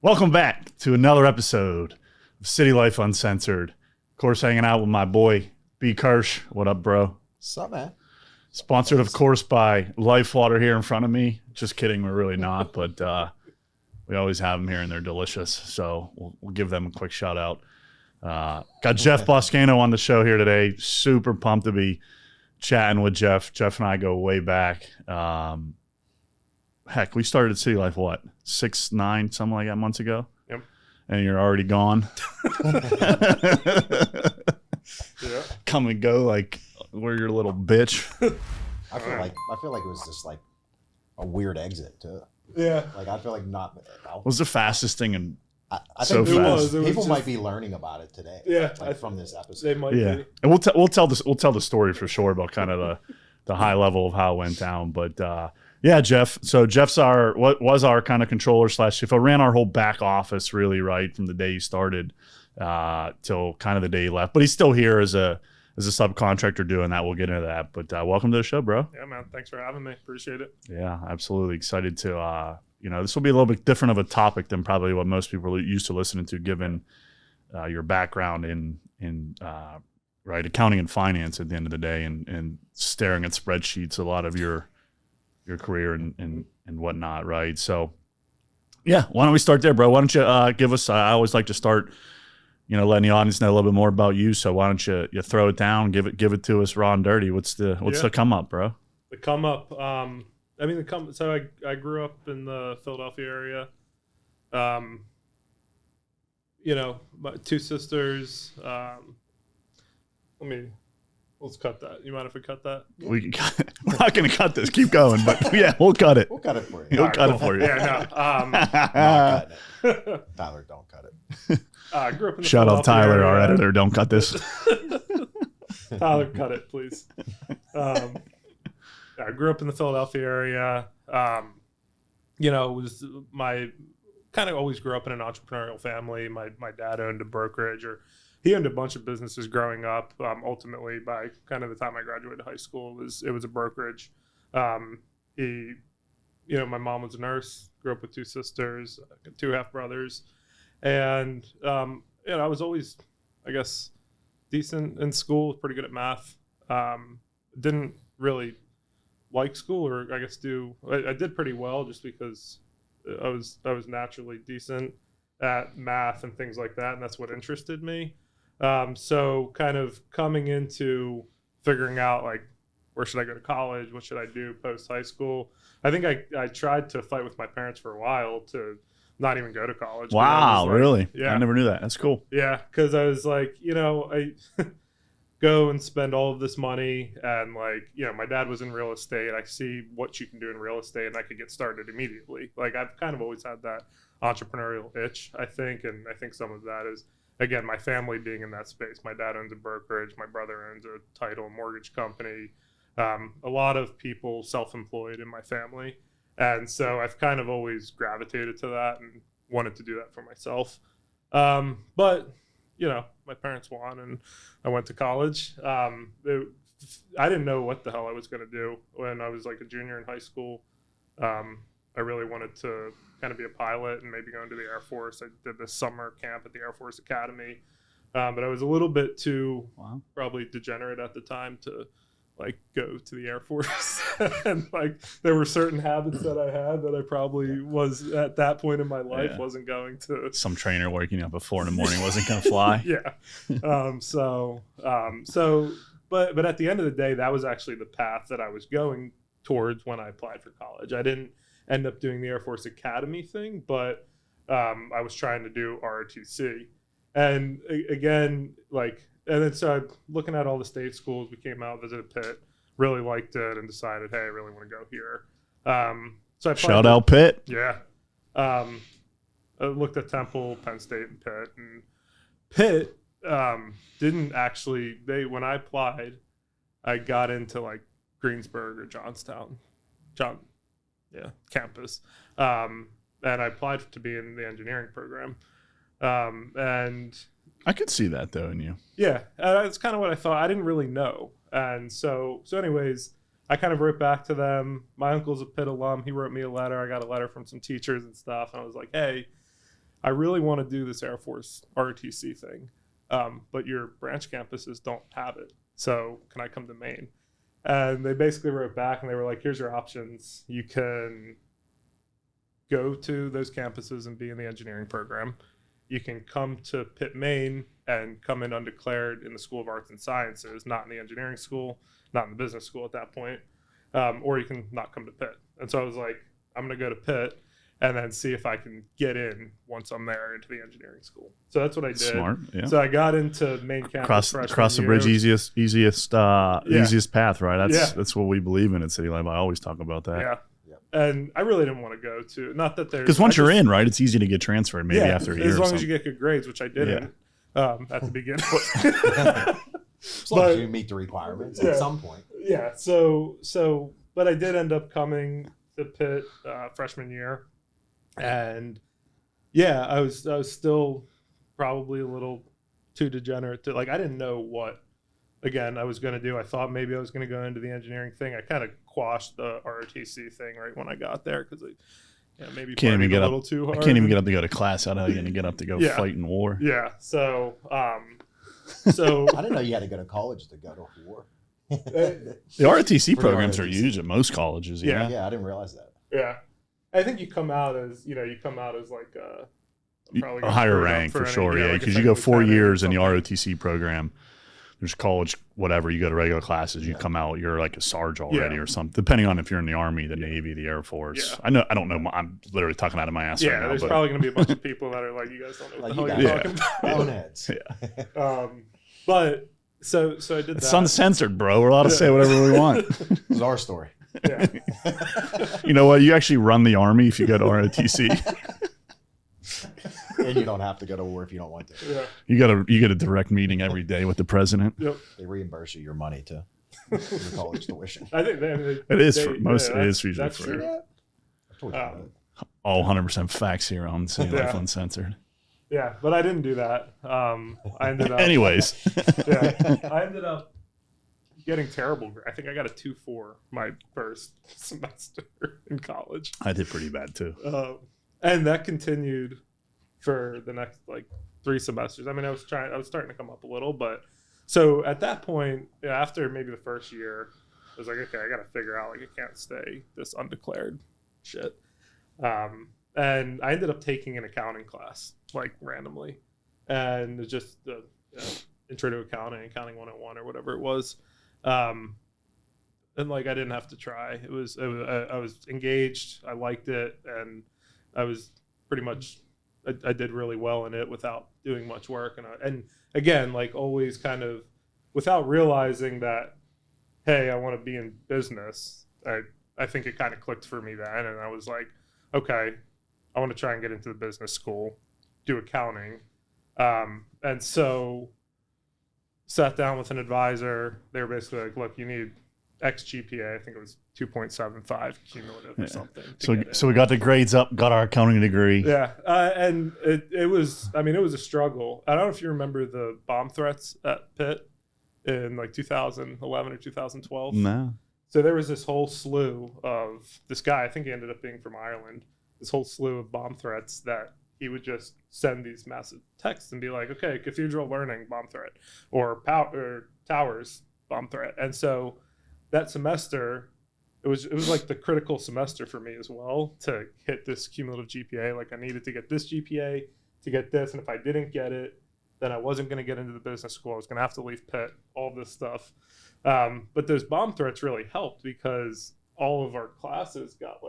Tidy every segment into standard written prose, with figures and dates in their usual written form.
Welcome back to another episode of City Life Uncensored. Of course, hanging out with my boy, B. Kirsch. What up, bro? What's up, man? Sponsored, of course, by Life Water here in front of me. Just kidding, we're really not, but we always have them here and they're delicious. So we'll give them a quick shout out. Got Jeff Boscaino on the show here today. Super pumped to be chatting with Jeff. Jeff and I go way back. Heck, we started at CityLife, what, 6, 9, something like that months ago? Yep. And you're already gone. Yeah. Come and go like we're your little bitch. I feel like it was just like a weird exit too. Yeah. Like I feel like not. It was the fastest thing in I so think fast. people might be learning about it today. Yeah, like from this episode. They might Yeah, be. and we'll tell the story for sure about kind of the high level of how it went down. But yeah, Jeff. So Jeff's what was our kind of controller / CFO. Ran our whole back office really right from the day he started till kind of the day he left. But he's still here as a subcontractor doing that. We'll get into that. But welcome to the show, bro. Yeah, man. Thanks for having me. Appreciate it. Yeah, absolutely excited to. This will be a little bit different of a topic than probably what most people are used to listening to, given your background in right accounting and finance at the end of the day, and staring at spreadsheets a lot of your career and whatnot, right? So, yeah, why don't we start there, bro? Why don't you give us? I always like to start, letting the audience know a little bit more about you. So why don't you throw it down, give it to us raw and dirty? What's the come up, bro? The come up. So I grew up in the Philadelphia area. My 2 sisters. Let's cut that. You mind if we cut that? We're not going to cut this. Keep going, but yeah, we'll cut it. We'll cut it for you. We'll cut it for you. Yeah, no. Not cutting it. Tyler, don't cut it. I grew up in the Shout out Philadelphia Tyler, area. our editor. Don't cut this. Tyler, cut it, please. I grew up in the Philadelphia area. It was my kind of always grew up in an entrepreneurial family. My dad owned a brokerage, or he owned a bunch of businesses growing up. Ultimately, by kind of the time I graduated high school, it was a brokerage. My mom was a nurse. Grew up with 2 sisters, 2 half brothers, and I was always, I guess, decent in school. Pretty good at math. Didn't really like school, or I guess I did pretty well just because I was naturally decent at math and things like that, and that's what interested me. So kind of coming into figuring out like, where should I go to college? What should I do post high school? I think I tried to fight with my parents for a while to not even go to college. Wow, really? Yeah. I never knew that. That's cool. Yeah, because I was like, I go and spend all of this money, and my dad was in real estate. I see what you can do in real estate, and I could get started immediately. Like, I've kind of always had that entrepreneurial itch, I think, and I think some of that is, again, my family being in that space. My dad owns a brokerage. My brother owns a title and mortgage company. A lot of people self-employed in my family. And so I've kind of always gravitated to that and wanted to do that for myself. But, my parents won, and I went to college. I didn't know what the hell I was going to do when I was like a junior in high school. I really wanted to kind of be a pilot and maybe go into the Air Force. I did this summer camp at the Air Force Academy. But I was a little bit too probably degenerate at the time to go to the Air Force. And there were certain habits that I had that I probably was at that point in my life wasn't going to. Some trainer waking up at 4 a.m. wasn't going to fly. Yeah. But at the end of the day, that was actually the path that I was going towards when I applied for college. I didn't end up doing the Air Force Academy thing, but I was trying to do ROTC. And again, and then so looking at all the state schools, we came out, visited Pitt, really liked it, and decided, hey, I really want to go here. So I Shout out Pitt. Yeah. I looked at Temple, Penn State, and Pitt. And Pitt didn't actually, when I applied, I got into Greensburg or Johnstown, campus. And I applied to be in the engineering program. And I could see that though in you. Yeah, that's kind of what I thought. I didn't really know. And so anyways, I kind of wrote back to them. My uncle's a Pitt alum. He wrote me a letter. I got a letter from some teachers and stuff. And I was like, hey, I really want to do this Air Force ROTC thing, but your branch campuses don't have it. So can I come to Maine? And they basically wrote back and they were like, here's your options. You can go to those campuses and be in the engineering program. You can come to Pitt, Maine, and come in undeclared in the School of Arts and Sciences, not in the engineering school, not in the business school at that point, or you can not come to Pitt. And so I was like, I'm going to go to Pitt and then see if I can get in once I'm there into the engineering school. So that's what I did. Smart, yeah. So I got into main campus Cross the bridge, easiest path, right? That's what we believe in at CityLife. I always talk about that. Yeah. And I really didn't want to go to, not that there's... Because once you're in, right, it's easy to get transferred maybe after a year as long as you get good grades, which I didn't at the beginning. As long as you meet the requirements at some point. Yeah, but I did end up coming to Pitt freshman year. And yeah, I was still probably a little too degenerate. I didn't know what, again, I was going to do. I thought maybe I was going to go into the engineering thing. I kind of quashed the ROTC thing right when I got there because maybe can't even get a up, little too hard. I can't even get up to go to class. How the hell are you going to get up to go fight in war? Yeah. So I didn't know you had to go to college to go to war. The ROTC programs are huge at most colleges. Yeah, I didn't realize that. Yeah. I think you come out as like a higher rank for sure. Yeah, because you go 4 years in the ROTC program. There's college, whatever. You go to regular classes. You come out, you're like a sarge already or something. Depending on if you're in the Army, the Navy, the Air Force. Yeah. I don't know. I'm literally talking out of my ass right now. There's probably going to be a bunch of people that are like, you guys don't know what the hell you're talking about. Boneheads. Yeah. But so I did that. It's uncensored, bro. We're allowed to say whatever we want. This is our story. Yeah. You know what? You actually run the Army if you go to ROTC. And you don't have to go to war if you don't want to. Yeah. You get a direct meeting every day with the president. Yep. They reimburse you your money to your college tuition. I think it is for most. It is usually for. True. All 100% facts here on CityLife Uncensored. Yeah, but I didn't do that. I ended up. Anyways. I ended up getting terrible. I think I got a 2.4 my first semester in college. I did pretty bad too. And that continued for the next 3 semesters. I mean, I was starting to come up a little, but so at that point, after maybe the first year, I was like, okay, I got to figure out I can't stay this undeclared shit. And I ended up taking an accounting class randomly, and it's just the intro to accounting 101 or whatever it was. And I didn't have to try. I was engaged. I liked it, and I was pretty much. I did really well in it without doing much work, and again, always kind of without realizing that, hey, I want to be in business. I think it kind of clicked for me then, and I was like, okay, I want to try and get into the business school, do accounting, and so sat down with an advisor. They were basically like, look, you need X GPA. I think it was 2.75 cumulative or something. So we got the grades up, got our accounting degree. Yeah, and it was. I mean, it was a struggle. I don't know if you remember the bomb threats at Pitt in 2011 or 2012. No. So there was this whole slew of this guy. I think he ended up being from Ireland. This whole slew of bomb threats that he would just send these massive texts and be like, okay, cathedral learning bomb threat, or towers bomb threat. And so that semester, it was the critical semester for me as well to hit this cumulative GPA. I needed to get this GPA to get this, and if I didn't get it, then I wasn't going to get into the business school. I was going to have to leave Pitt, all this stuff. But those bomb threats really helped because all of our classes got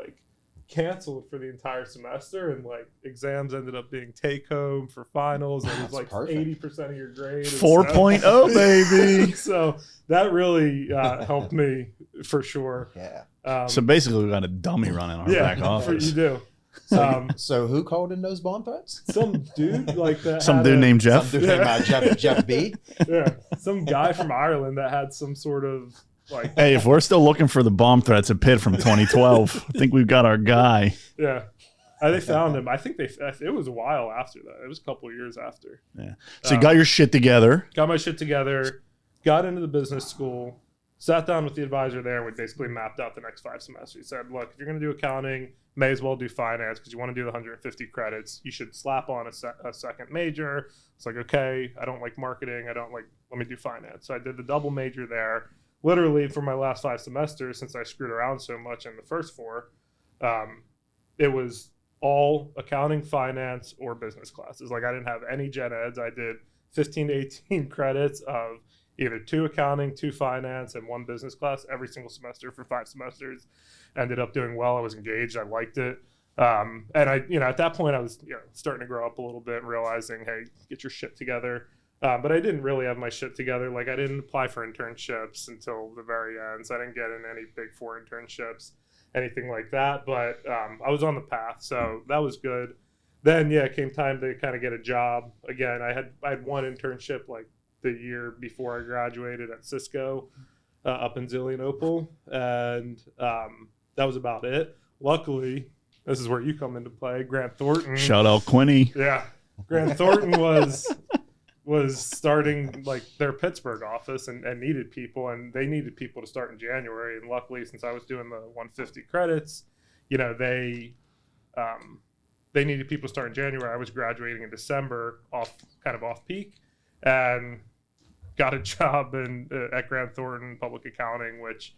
canceled for the entire semester, and exams ended up being take home for finals. And it was 80% of your grade. 4.0, baby. So that really helped me for sure. Yeah. So basically, we got a dummy running our back office. You do. So who called in those bomb threats? Some dude that. Some dude named Jeff. Some dude named Jeff B. Yeah. Some guy from Ireland that had some sort of. Hey, if we're still looking for the bomb threats at Pitt from 2012, I think we've got our guy. Yeah. They found him. I think it was a while after that. It was a couple of years after. Yeah. So you got your shit together. Got my shit together. Got into the business school. sat down with the advisor there, and we basically mapped out the next 5 semesters. He said, look, if you're going to do accounting, may as well do finance because you want to do the 150 credits. You should slap on a second major. It's like, okay, I don't like marketing. Let me do finance. So I did the double major there. Literally for my last 5 semesters, since I screwed around so much in the first 4, it was all accounting, finance, or business classes. Like I didn't have any gen eds. I did 15 to 18 credits of either 2 accounting, 2 finance, and 1 business class every single semester for 5 semesters. Ended up doing well. I was engaged. I liked it. And I, at that point I was, starting to grow up a little bit and realizing, hey, get your shit together. But I didn't really have my shit together. Like I didn't apply for internships until the very end. So I didn't get in any Big 4 internships, anything like that. But I was on the path. So that was good. Then, it came time to kind of get a job. Again, I had 1 internship like the year before I graduated at Cisco up in Zillionople. And that was about it. Luckily, this is where you come into play. Grant Thornton. Shout out Quinny. Yeah. Grant Thornton was starting like their Pittsburgh office and needed people, and they needed people to start in January. And luckily, since I was doing the 150 credits, they needed people to start in January. I was graduating in December off peak, and got a job at Grant Thornton Public Accounting, which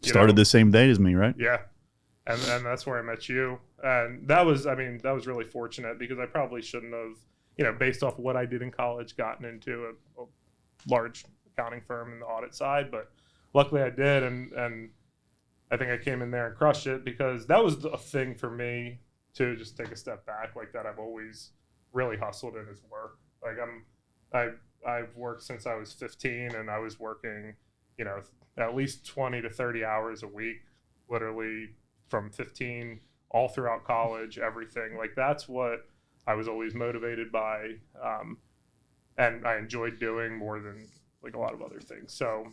started the same day as me, right? Yeah. And that's where I met you. And that was really fortunate because I probably shouldn't have, based off what I did in college, gotten into a large accounting firm in the audit side. But luckily I did. And I think I came in there and crushed it because that was a thing for me to just take a step back like that. I've always really hustled in is work. Like I've worked since I was 15 and I was working, at least 20 to 30 hours a week, literally from 15 all throughout college, everything. Like that's what I was always motivated by, and I enjoyed doing more than like a lot of other things. So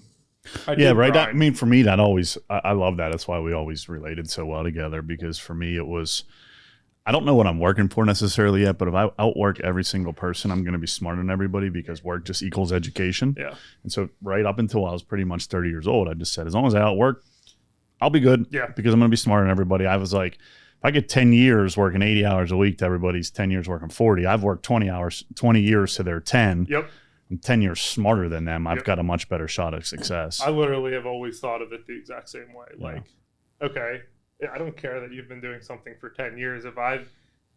right. I mean, for me, that always, I love that. That's why we always related so well together, because for me, it was, I don't know what I'm working for necessarily yet, but if I outwork every single person, I'm going to be smarter than everybody because work just equals education. Yeah. And so right up until I was pretty much 30 years old, I just said, as long as I outwork, I'll be good. Yeah. Because I'm going to be smarter than everybody. I was like, if I get 10 years working 80 hours a week to everybody's 10 years working 40, I've worked 20 years to their 10. Yep. I'm 10 years smarter than them. I've got a much better shot at success. I literally have always thought of it the exact same way. Like, okay, I don't care that you've been doing something for 10 years. If I've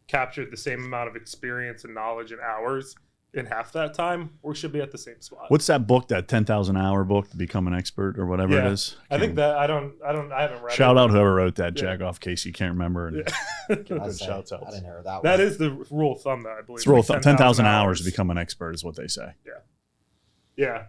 captured the same amount of experience and knowledge and hours in half that time, we should be at the same spot. What's that book, that 10,000 hour book to become an expert or whatever it is? I think that I haven't read it. Shout out whoever wrote that, jack off case you can't remember. And shouts out. I didn't hear that one. That is the rule of thumb, though, I believe. It's rule of thumb. 10,000 hours to become an expert is what they say. Yeah.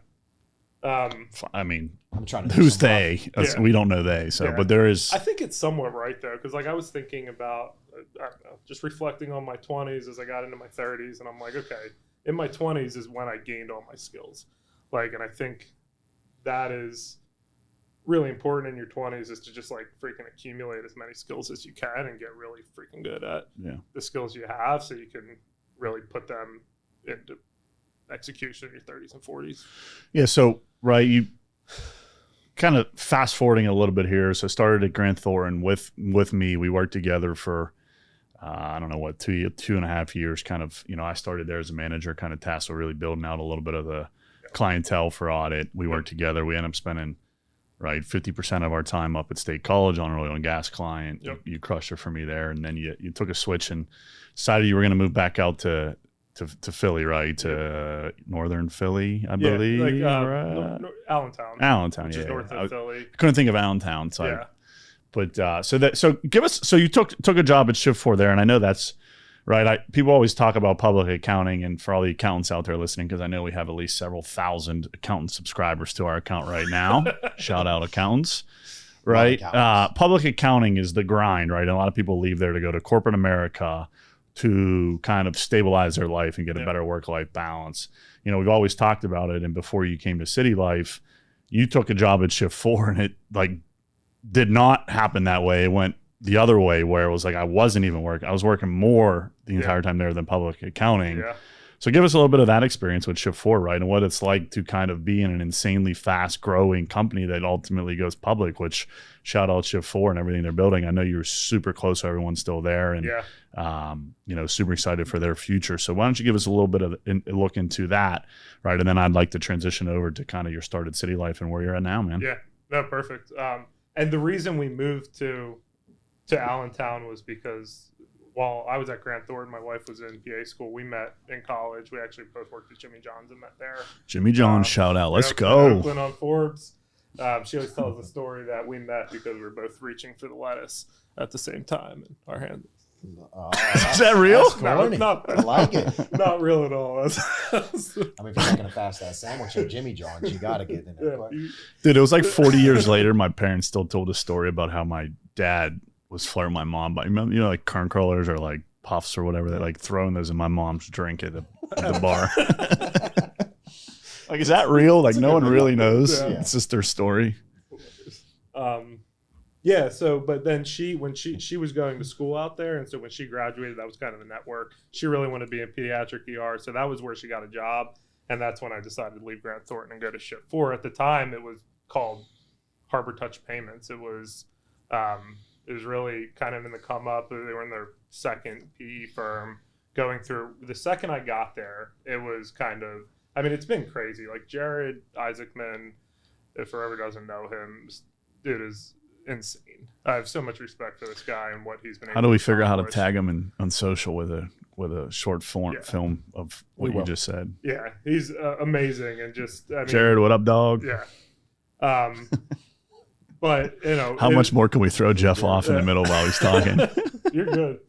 I mean, I'm trying to who's they? We don't know they. So, but there is. I think it's somewhat right though, because like I was thinking about, I don't know, just reflecting on my 20s as I got into my 30s, and I'm like, okay, in my 20s is when I gained all my skills, like, and I think that is really important in your 20s is to just like freaking accumulate as many skills as you can and get really freaking good at the skills you have, so you can really put them into execution in your 30s and 40s. Yeah. So, right. You kind of fast forwarding a little bit here. So started at Grant Thornton with me. We worked together for, I don't know what, 2.5 years kind of, I started there as a manager, kind of tasked with really building out a little bit of the clientele for audit. We worked together. We ended up spending 50% of our time up at State College on an oil and gas client. You crushed it for me there. And then you took a switch and decided you were going to move back out to Philly, right? To northern Philly, I believe. Like Allentown. Allentown, which is north of Philly. I couldn't think of Allentown. So so you took a job at Shift 4 there, and I know that's right. People always talk about public accounting, and for all the accountants out there listening, because I know we have at least several thousand accountant subscribers to our account right now. Shout out accountants. Right. Public accounting is the grind, right? And a lot of people leave there to go to corporate America to kind of stabilize their life and get a better work-life balance. We've always talked about it. And before you came to CityLife, you took a job at Shift 4 and it like did not happen that way. It went the other way where it was like, I wasn't even working. I was working more the entire time there than public accounting. Yeah. So give us a little bit of that experience with Shift4, right? And what it's like to kind of be in an insanely fast growing company that ultimately goes public, which shout out Shift4 and everything they're building. I know you're super close. Everyone's still there and, super excited for their future. So why don't you give us a little bit of a look into that, right? And then I'd like to transition over to kind of your start at CityLife and where you're at now, man. Yeah, no, perfect. And the reason we moved to Allentown was because while I was at Grant Thornton, my wife was in PA school. We met in college. We actually both worked at Jimmy John's and met there. Jimmy John's, shout out. Let's go. Oakland on Forbes. She always tells the story that we met because we were both reaching for the lettuce at the same time in our hands. Is that real? No, I like it. Not real at all. I mean, if you're not going to pass that sandwich at Jimmy John's, you got to get in there quick. Dude, it was like 40 years later. My parents still told a story about how my dad was flirting my mom by, like kern curlers or like puffs or whatever. They're like throwing those in my mom's drink at the bar. Like, is that real? Like, no one really knows. Yeah. It's just their story. Yeah. So, but then when she was going to school out there, and so when she graduated, that was kind of the network. She really wanted to be in pediatric ER, so that was where she got a job, and that's when I decided to leave Grant Thornton and go to Shift4. At the time, it was called Harbor Touch Payments. It was really kind of in the come up. They were in their second PE firm. Going through the second I got there, it was kind of. I mean, it's been crazy. Like Jared Isaacman, if whoever doesn't know him, dude is insane. I have so much respect for this guy and what he's been able to accomplish. How do we figure out how to tag him on social with a short film of what you just said? Yeah, he's amazing and just Jared, what up, dog? Yeah. But how much more can we throw Jeff off in the middle while he's talking? You're good.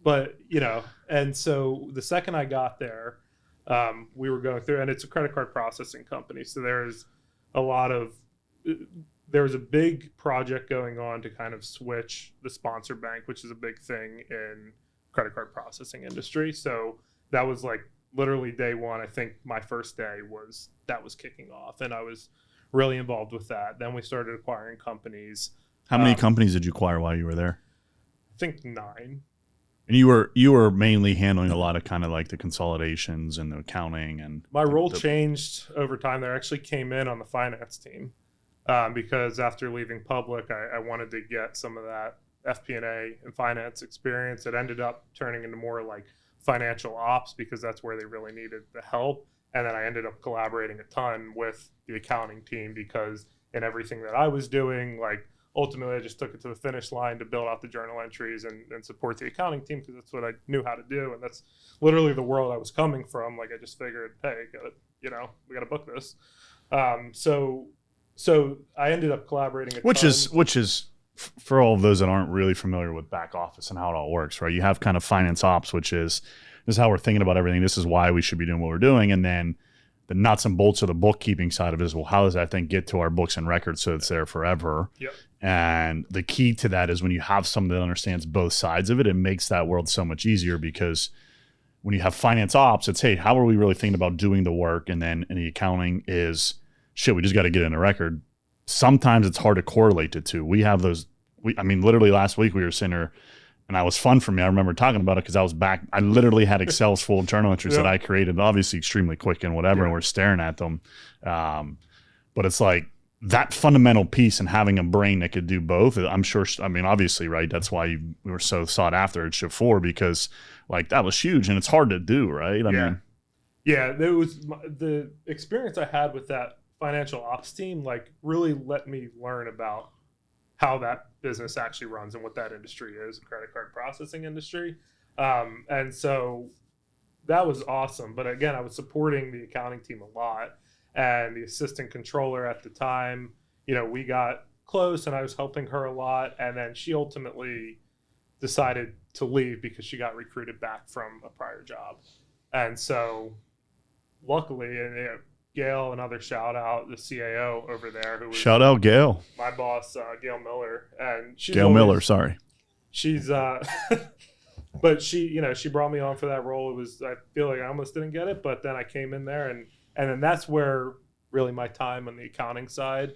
But and so the second I got there, we were going through, and it's a credit card processing company, so there was a big project going on to kind of switch the sponsor bank, which is a big thing in credit card processing industry. So that was like literally day one. I think my first day was kicking off, and I was really involved with that. Then we started acquiring companies. How many companies did you acquire while you were there? I think 9. And you were mainly handling a lot of kind of like the consolidations and the accounting and my role changed over time. There actually came in on the finance team because after leaving public, I wanted to get some of that FP&A and finance experience. It ended up turning into more like financial ops because that's where they really needed the help. And then I ended up collaborating a ton with the accounting team because in everything that I was doing, like ultimately I just took it to the finish line to build out the journal entries and support the accounting team because that's what I knew how to do. And that's literally the world I was coming from. Like I just figured, hey, we got to book this. So I ended up collaborating a ton. Which is for all of those that aren't really familiar with back office and how it all works, right? You have kind of finance ops, which is this is how we're thinking about everything. This is why we should be doing what we're doing. And then the nuts and bolts of the bookkeeping side of it is, well, how does that thing get to our books and records so it's there forever? Yep. And the key to that is when you have someone that understands both sides of it, it makes that world so much easier because when you have finance ops, it's, hey, how are we really thinking about doing the work? And then in the accounting is, shit, we just got to get in a record. Sometimes it's hard to correlate the two. We have those, literally last week we were sitting there and it was fun for me. I remember talking about it because I was back. I literally had Excel's full of journal entries that I created, obviously extremely quick and whatever, and we're staring at them. But it's like that fundamental piece and having a brain that could do both. I'm sure, obviously, right? That's why we were so sought after at Shift4 because like that was huge and it's hard to do, right? Yeah, there was the experience I had with that financial ops team, like really let me learn about how that business actually runs and what that industry is, the credit card processing industry. And so that was awesome. But again, I was supporting the accounting team a lot and the assistant controller at the time, we got close and I was helping her a lot. And then she ultimately decided to leave because she got recruited back from a prior job. And so luckily, Gail, another shout out, the CAO over there. Who was shout out Gail. My boss, Gail Miller. And she's She's, but she brought me on for that role. I feel like I almost didn't get it, but then I came in there and then that's where really my time on the accounting side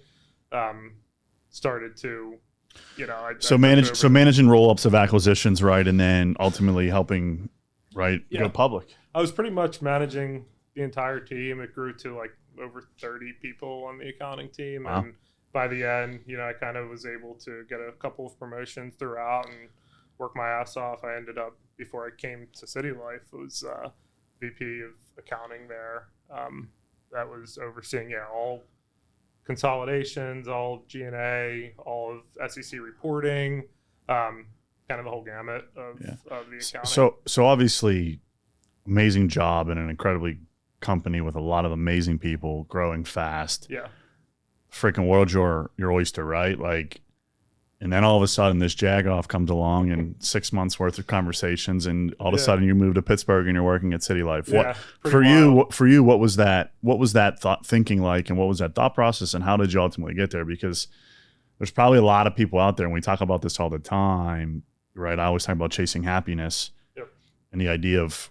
started to, managing roll-ups of acquisitions, right? And then ultimately helping right? Yeah. Go public. I was pretty much managing the entire team. It grew to like over 30 people on the accounting team. Wow. And by the end, I kind of was able to get a couple of promotions throughout and work my ass off. I ended up, before I came to CityLife, was VP of accounting there. That was overseeing, all consolidations, all G&A, all of SEC reporting, kind of the whole gamut of the accounting. So obviously, amazing job in an incredibly company with a lot of amazing people, growing fast. Yeah. Freaking world's your oyster, right? Like, and then all of a sudden this jagoff comes along and 6 months worth of conversations, and all of a sudden you move to Pittsburgh and you're working at CityLife. What for you? What was that thought thinking like, and what was that thought process, and how did you ultimately get there? Because there's probably a lot of people out there, and we talk about this all the time, right? I always talk about chasing happiness, and the idea of,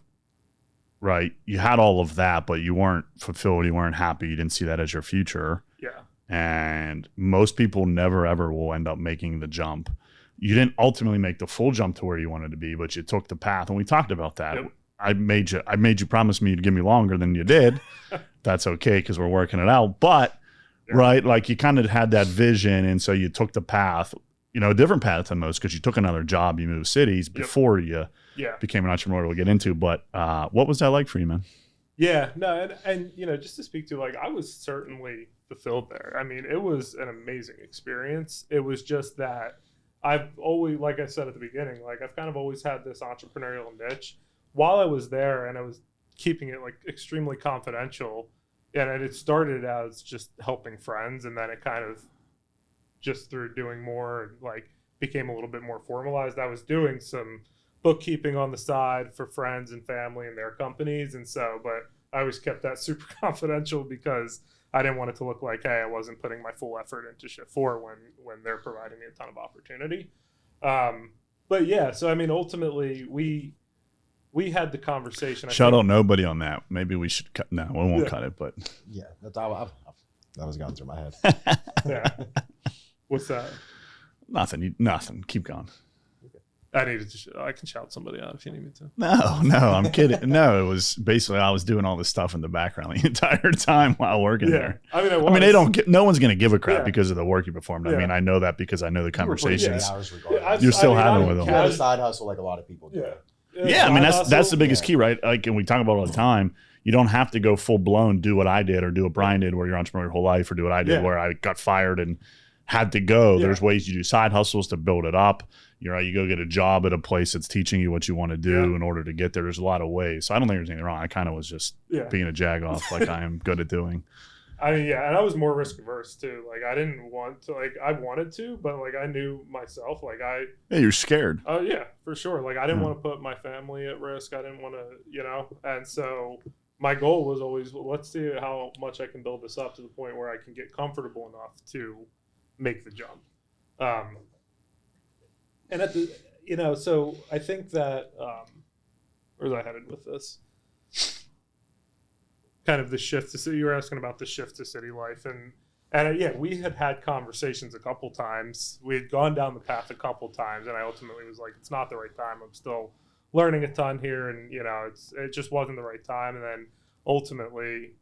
right, you had all of that, but you weren't fulfilled, you weren't happy, you didn't see that as your future. Yeah. And most people never ever will end up making the jump. You didn't ultimately make the full jump to where you wanted to be, but you took the path, and we talked about that. Yep. I made you promise me you'd give me longer than you did. That's okay, because we're working it out. But right, like you kind of had that vision, and so you took the path, a different path than most, because you took another job, you moved cities before you became an entrepreneur. We'll get into. But what was that like for you, man? Yeah, no, and just to speak to, like, I was certainly fulfilled there. I mean, it was an amazing experience. It was just that I've always, like I said at the beginning, like I've kind of always had this entrepreneurial niche. While I was there, and I was keeping it like extremely confidential, and it started as just helping friends, and then it kind of just through doing more and like became a little bit more formalized. I was doing some bookkeeping on the side for friends and family and their companies, and so, but I always kept that super confidential because I didn't want it to look like, hey, I wasn't putting my full effort into Shift 4 when they're providing me a ton of opportunity. But yeah, so I mean, ultimately, we had the conversation. Shout out nobody on that. Maybe we should cut. No, we won't cut it. But yeah, that was going through my head. Yeah. What's that? Nothing. Keep going. I can shout somebody out if you need me to. No, I'm kidding. No, it was basically I was doing all this stuff in the background the entire time while working there. I mean, no one's going to give a crap because of the work you performed. I mean, I know that because I know the conversations you're still having with them. You had a side hustle like a lot of people do. Yeah, I mean, that's the biggest key, right? Like, and we talk about it all the time. You don't have to go full blown, do what I did or do what Brian did where you're entrepreneur your whole life, or do what I did where I got fired and had to go. There's ways you do side hustles to build it up. You're right. You go get a job at a place that's teaching you what you want to do in order to get there. There's a lot of ways. So I don't think there's anything wrong. I kind of was just being a jagoff like I am good at doing. I mean, and I was more risk averse too. Like I didn't want to, like I wanted to, but like I knew myself, like you're scared. Oh yeah, for sure. Like I didn't want to put my family at risk. I didn't want to, and so my goal was always, well, let's see how much I can build this up to the point where I can get comfortable enough to make the jump. And at the, so I think that, where's I headed with this? Kind of the shift to city. You were asking about the shift to CityLife, and we had conversations a couple times. We had gone down the path a couple times, and I ultimately was like, it's not the right time. I'm still learning a ton here, and it just wasn't the right time. And then ultimately,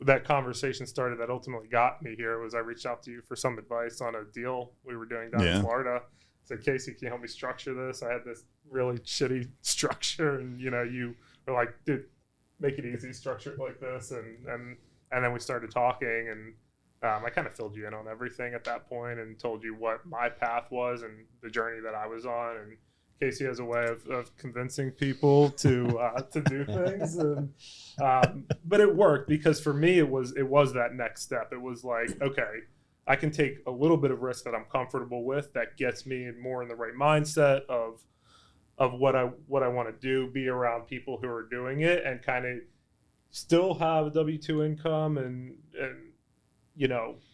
that conversation started. That ultimately got me here. Was I reached out to you for some advice on a deal we were doing down in Florida. Said, Casey, can you help me structure this? I had this really shitty structure, and you were like, dude, make it easy, structure it like this, and then we started talking, and I kind of filled you in on everything at that point and told you what my path was and the journey that I was on. And Casey has a way of convincing people to do things, and but it worked because for me it was that next step. It was like, okay, I can take a little bit of risk that I'm comfortable with that gets me more in the right mindset of what I want to do, be around people who are doing it, and kind of still have a W-2 income and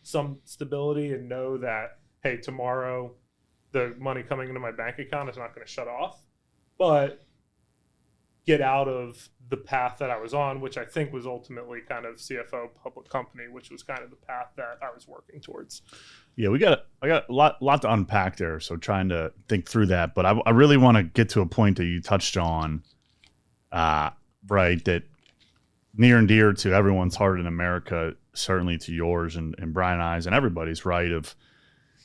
some stability, and know that, hey, tomorrow the money coming into my bank account is not going to shut off, but get out of the path that I was on, which I think was ultimately kind of CFO public company, which was kind of the path that I was working towards. Yeah, I got a lot to unpack there, so trying to think through that. But I really want to get to a point that you touched on right, that near and dear to everyone's heart in America, certainly to yours and Brian and I's and everybody's, right, of,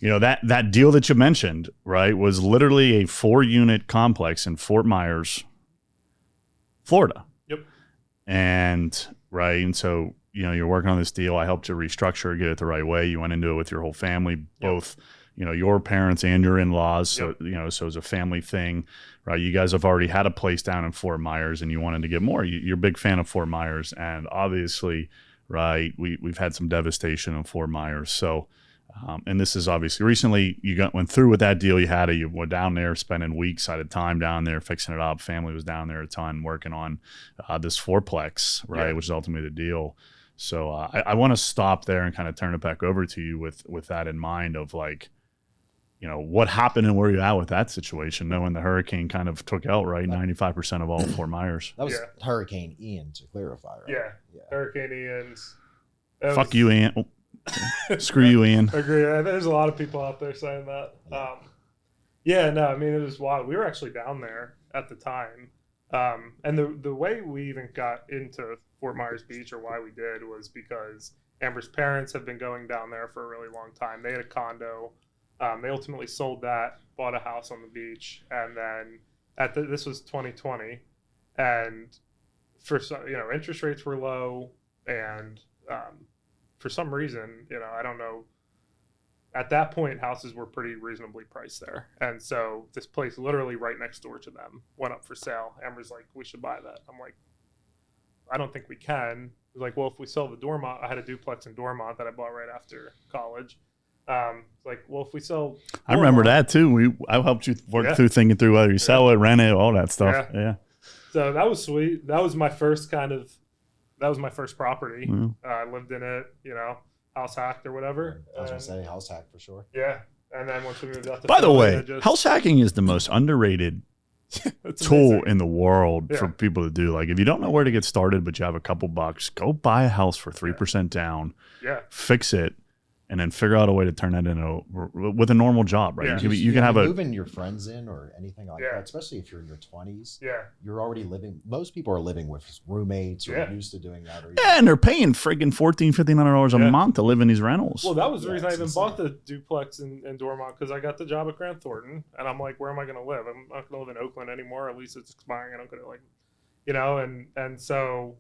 that deal that you mentioned, right, was literally a 4-unit complex in Fort Myers, Florida. Yep. And, right, and so, you're working on this deal. I helped you restructure, get it the right way. You went into it with your whole family, both, your parents and your in-laws. So, so it's a family thing, right? You guys have already had a place down in Fort Myers and you wanted to get more. You're a big fan of Fort Myers. And obviously, right, we've had some devastation in Fort Myers. So, and this is obviously recently went through with that deal. You went down there, spending weeks at a time down there, fixing it up. Family was down there a ton working on this fourplex, right, which is ultimately the deal. So I want to stop there and kind of turn it back over to you with that in mind of like, what happened and where you're at with that situation, knowing the hurricane kind of took out, right, 95% of all Fort Myers. That was Hurricane Ian, to clarify, right? Yeah. Hurricane Ian's. Fuck you, Ian. Oh. Screw you, Ian. Agree. There's a lot of people out there saying that. I mean, it was wild. We were actually down there at the time. And the way we even got into Fort Myers Beach, or why we did, was because Amber's parents have been going down there for a really long time. They had a condo. They ultimately sold that, bought a house on the beach, and then this was 2020, and for some, interest rates were low, and for some reason, I don't know. At that point, houses were pretty reasonably priced there, and so this place, literally right next door to them, went up for sale. Amber's like, "We should buy that." I'm like, "I don't think we can." He's like, "Well, if we sell the Dormont," I had a duplex in Dormont that I bought right after college. Like, well, if we sell Dormont, I remember that too. I helped you work through thinking through whether you sell it, rent it, all that stuff. Yeah. So that was sweet. That was my first property. Mm-hmm. I lived in it, house hacked or whatever. I was going to say house hacked for sure. Yeah. And then once we moved out to By the way, house hacking is the most underrated tool in the world for people to do. Like, if you don't know where to get started, but you have a couple bucks, go buy a house for 3% down. Yeah. Fix it. And then figure out a way to turn that into with a normal job, right? Yeah. You can have moving your friends in or anything like that, especially if you're in your 20s. Yeah, you're already living. Most people are living with roommates or used to doing that. Or and they're paying friggin' $1,400-$1,500 a month to live in these rentals. Well, that was the reason I even bought the duplex in Dormont, because I got the job at Grant Thornton, and I'm like, where am I going to live? I'm not going to live in Oakland anymore. At least it's expiring, and I'm going to and so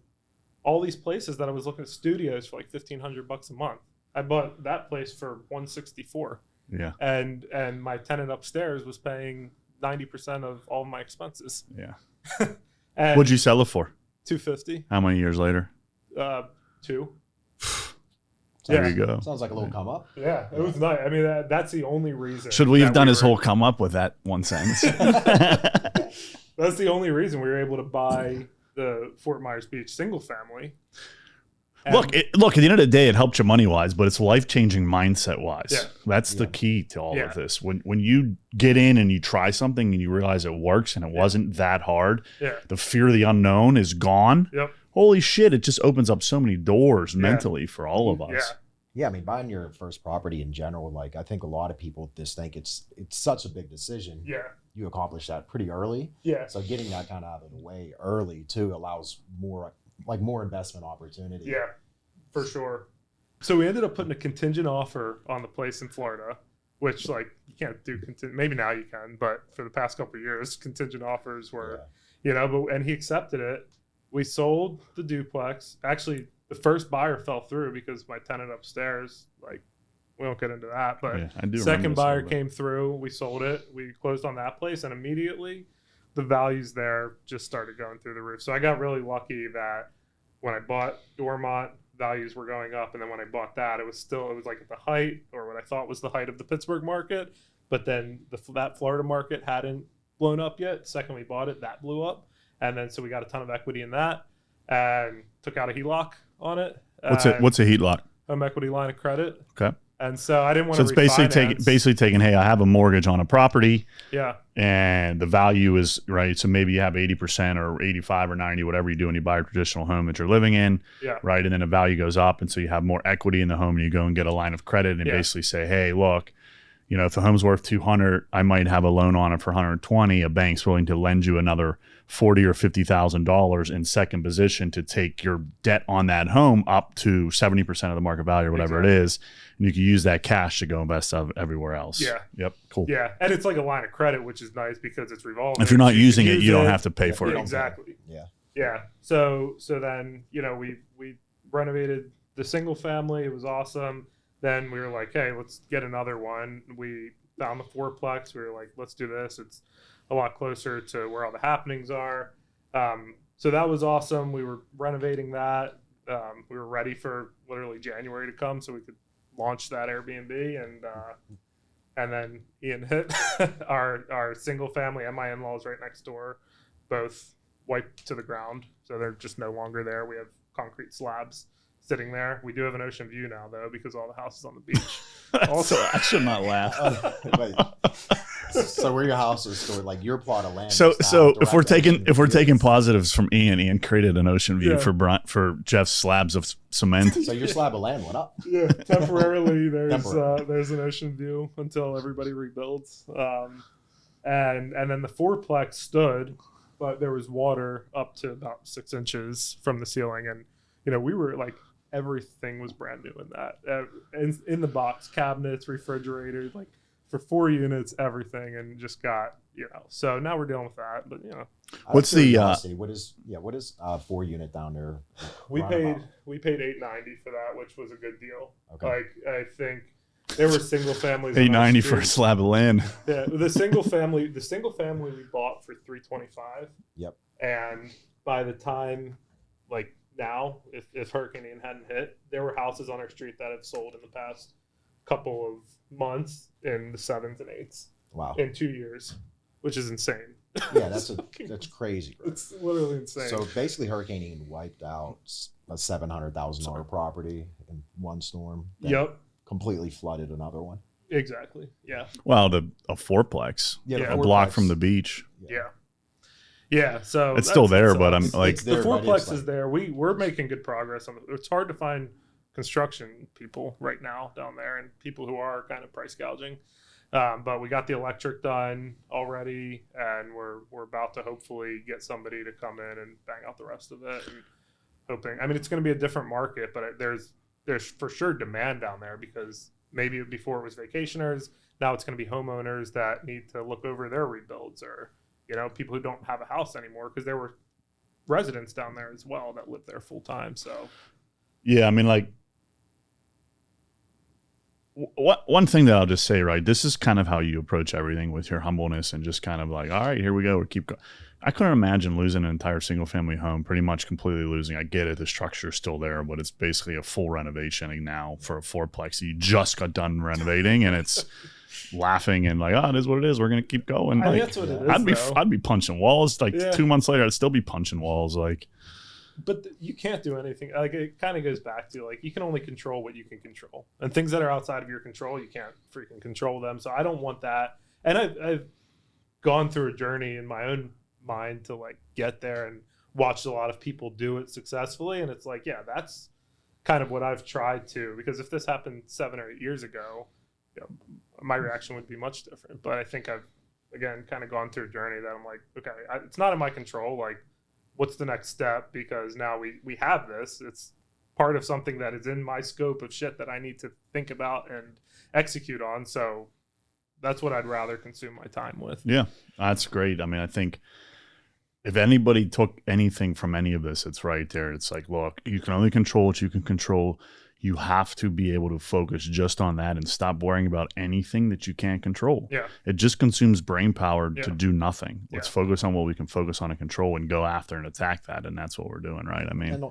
all these places that I was looking at studios for like $1,500 a month. I bought that place for $164. Yeah. And my tenant upstairs was paying 90% of all of my expenses. Yeah. What'd you sell it for? $250. How many years later? 2. There you go. Sounds like a little come up. Yeah, it was nice. I mean, that's the only reason. Should we have done his whole come up with that one sentence? That's the only reason we were able to buy the Fort Myers Beach single family. And look, at the end of the day, it helped you money-wise, but it's life-changing mindset-wise. Yeah. That's the key to all of this. When you get in and you try something and you realize it works and it wasn't that hard, the fear of the unknown is gone. Yep. Holy shit, it just opens up so many doors mentally for all of us. Yeah, I mean, buying your first property in general, like, I think a lot of people just think it's such a big decision. Yeah. You accomplish that pretty early. Yeah. So getting that kind of out of the way early, too, allows more investment opportunity. Yeah, for sure. So we ended up putting a contingent offer on the place in Florida, which, like, you can't do contingent. Maybe now you can, but for the past couple of years, contingent offers were, and he accepted it. We sold the duplex. Actually, the first buyer fell through because my tenant upstairs, like, we won't get into that, but second buyer came through. We sold it. We closed on that place, and immediately the values there just started going through the roof. So I got really lucky that when I bought Dormont, values were going up, and then when I bought that, it was like at the height, or what I thought was the height of the Pittsburgh market, but then that Florida market hadn't blown up yet. Second we bought it, that blew up, and then so we got a ton of equity in that and took out a HELOC on it. What's a HELOC? Home equity line of credit. Okay. And so I didn't want to. So it's basically taking. Hey, I have a mortgage on a property. Yeah. And the value is right. So maybe you have 80% or 85 or 90, whatever you do, and you buy a traditional home that you're living in. Yeah. Right. And then the value goes up, and so you have more equity in the home, and you go and get a line of credit and basically say, hey, look, if the home's worth 200, I might have a loan on it for 120. A bank's willing to lend you another $40,000 or $50,000 in second position to take your debt on that home up to 70% of the market value or whatever it is. And you can use that cash to go invest everywhere else. Yeah. Yep. Cool. Yeah. And it's like a line of credit, which is nice because it's revolving. If you're not You using can it, use you don't have to pay for it. Exactly. Yeah. Yeah. So then, you know, we renovated the single family. It was awesome. Then we were like, hey, let's get another one. We found the fourplex. We were like, let's do this. It's a lot closer to where all the happenings are. So that was awesome. We were renovating that. We were ready for literally January to come so we could launch that Airbnb. And then Ian hit our single family and my in-laws right next door, both wiped to the ground. So they're just no longer there. We have concrete slabs sitting there. We do have an ocean view now, though, because all the houses on the beach. Also, I should not laugh. So where your house is stored, like your plot of land. So if we're taking positives from Ian created an ocean view for Jeff's slabs of cement. So your slab of land went up. Yeah, temporarily there's an ocean view until everybody rebuilds. And then the fourplex stood, but there was water up to about 6 inches from the ceiling, and you know we were like. Everything was brand new in that. In the box, cabinets, refrigerators, like for 4 units, everything, and just got, you know. So now we're dealing with that. But you know, what's the what is 4 unit down there? We paid $890 for that, which was a good deal. Okay. Like I think there were single families. $890 for a slab of land. Yeah, the single family we bought for $325. Yep. And by the time, like. Now, if Hurricane Ian hadn't hit, there were houses on our street that have sold in the past couple of months in the 7s and 8s. Wow. In 2 years, which is insane. Yeah, that's crazy. Bro. It's literally insane. So basically, Hurricane Ian wiped out a $700,000 property in one storm. Yep. Completely flooded another one. Exactly. Yeah. Well, a fourplex. Yeah, a block from the beach. Yeah. Yeah, so it's still there, but I'm like the fourplex is there. We're making good progress on it. It's hard to find construction people right now down there, and people who are kind of price gouging. But we got the electric done already, and we're about to hopefully get somebody to come in and bang out the rest of it. And hoping, I mean, it's going to be a different market, but there's for sure demand down there because maybe before it was vacationers, now it's going to be homeowners that need to look over their rebuilds or. You know, people who don't have a house anymore because there were residents down there as well that lived there full time. So, yeah, I mean, like, one thing that I'll just say, right? This is kind of how you approach everything with your humbleness and just kind of like, all right, here we go. We keep going. I couldn't imagine losing an entire single family home, pretty much completely losing. I get it. The structure is still there, but it's basically a full renovation now for a fourplex. You just got done renovating and it's laughing and like, oh, it is what it is. We're going to keep going. I think like, that's what it is, I'd be punching walls. Like 2 months later, I'd still be punching walls. Like, but you can't do anything. Like it kind of goes back to like, you can only control what you can control, and things that are outside of your control, you can't freaking control them. So I don't want that. And I've gone through a journey in my own mind to like get there and watched a lot of people do it successfully. And it's like, yeah, that's kind of what I've tried to, because if this happened 7 or 8 years ago, you know, my reaction would be much different. But I think I've, again, kind of gone through a journey that I'm like, okay, it's not in my control. Like, what's the next step? Because now we have this. It's part of something that is in my scope of shit that I need to think about and execute on. So that's what I'd rather consume my time with. Yeah, that's great. I mean, I think if anybody took anything from any of this, it's right there. It's like, look, you can only control what you can control. You have to be able to focus just on that and stop worrying about anything that you can't control. Yeah. It just consumes brain power to do nothing. Let's Yeah. focus on what we can focus on and control and go after and attack that. And that's what we're doing, right? I mean, And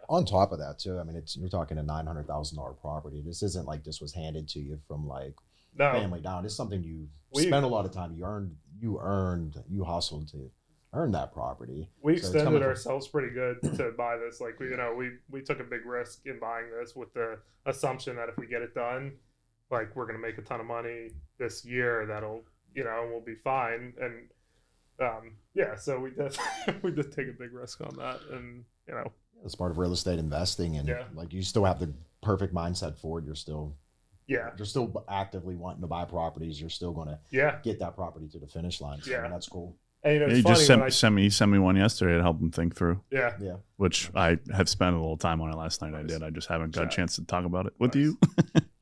on top of that too, I mean, you're talking a $900,000 property. This isn't like this was handed to you from like family down. It's something you spent a lot of time. You hustled to earn that property. We extended ourselves pretty good to buy this. Like, we took a big risk in buying this with the assumption that if we get it done, like, we're going to make a ton of money this year. That'll, we'll be fine. And so we did take a big risk on that. And, it's part of real estate investing. And like, you still have the perfect mindset for it. You're still actively wanting to buy properties. You're still going to get that property to the finish line. So, I mean, that's cool. And you know, it's He just funny sent me one yesterday to help him think through. Yeah. Which I have spent a little time on it last night. Nice. I just haven't got a chance to talk about it with you.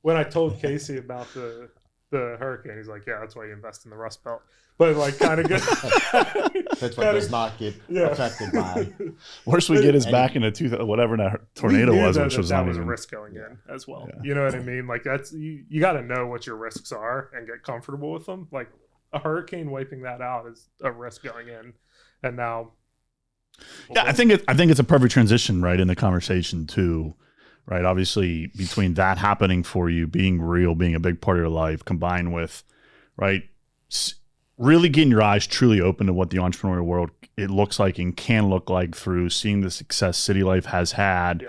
When I told Casey about the hurricane, he's like, "Yeah, that's why you invest in the Rust Belt." But like, kind of good. That's what does not get affected by. Worst we get is back in the whatever that tornado was, which was that was a risk going in as well. Yeah. You know what I mean? Like that's you got to know what your risks are and get comfortable with them. Like a hurricane wiping that out is a risk going in, and now. Yeah, I think it's a perfect transition, right, in the conversation too, right? Obviously, between that happening for you, being real, being a big part of your life, combined with, right, really getting your eyes truly open to what the entrepreneurial world it looks like and can look like through seeing the success CityLife has had,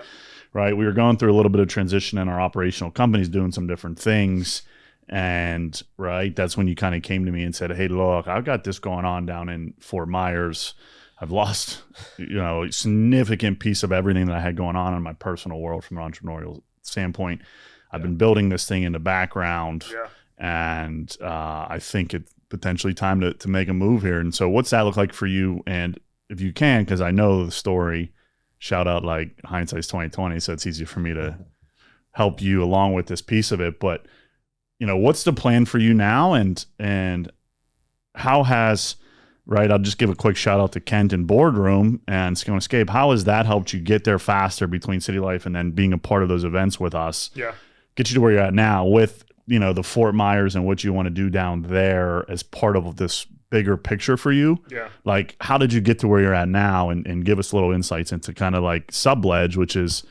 right? We were going through a little bit of transition in our operational companies, doing some different things. And right, that's when you kind of came to me and said, "Hey, look, I've got this going on down in Fort Myers. I've lost, a significant piece of everything that I had going on in my personal world from an entrepreneurial standpoint. I've been building this thing in the background, and I think it's potentially time to make a move here." And so, what's that look like for you? And if you can, because I know the story, shout out like hindsight's 2020, so it's easy for me to help you along with this piece of it, but. What's the plan for you now, and how has, right? I'll just give a quick shout out to Kent and Boardroom and Scone Escape. How has that helped you get there faster between CityLife and then being a part of those events with us? Yeah, get you to where you're at now with the Fort Myers and what you want to do down there as part of this bigger picture for you. Yeah, like how did you get to where you're at now, and give us little insights into kind of like SubLedge, which is